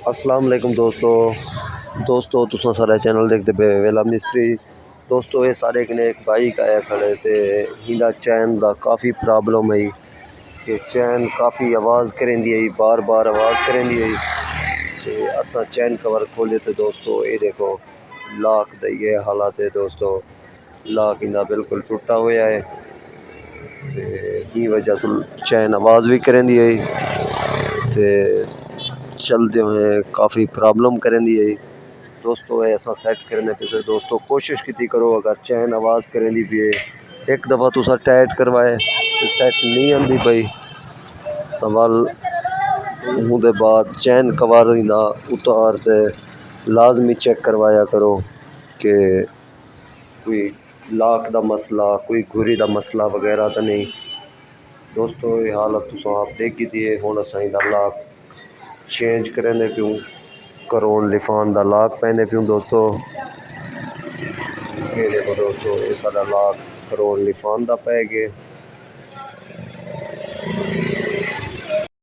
अस्सलाम वालेकुम दोस्तों तुसां सारा चैनल देखते पे वेला मिस्त्री। दोस्तों ये सारे कने एक बाइक आया खड़े थे हिंदा चैन दा काफ़ी प्रॉब्लम है कि चैन काफ़ी आवाज़ करेंदी है, बार बार आवाज़ करेंदी है। तो असा चैन कवर खोले तो दोस्तों ये देखो लाक दा ये हालात है दोस्तों, लाक इंदा बिल्कुल टुटा हुआ है तो ये वजह तो चैन आवाज़ भी करेंदी है ते चलते हुए काफ़ी प्रॉब्लम करेंदी है दोस्तों। ऐसा सेट करने पे तो दोस्तों कोशिश की करो, अगर चैन आवाज़ करेंदी भी है एक दफ़ा तुसा टाइट करवाए तो सेट नहीं आती पई तो वल उसके बाद चैन कवर ना उतार ते लाजमी चेक करवाया करो कि कोई लाक दा मसला कोई घुरी दा मसला वगैरह तो नहीं। दोस्तों ये हालत तुसा आप देखी दी है, हुण असां इंदा लाक चेंज करेंदे प्यूं, करोन लिफान दा लाक पैंदे प्यूं दोस्तों। ये देखो दोस्तों ये सारा लाक करोन लिफान दा पै गए।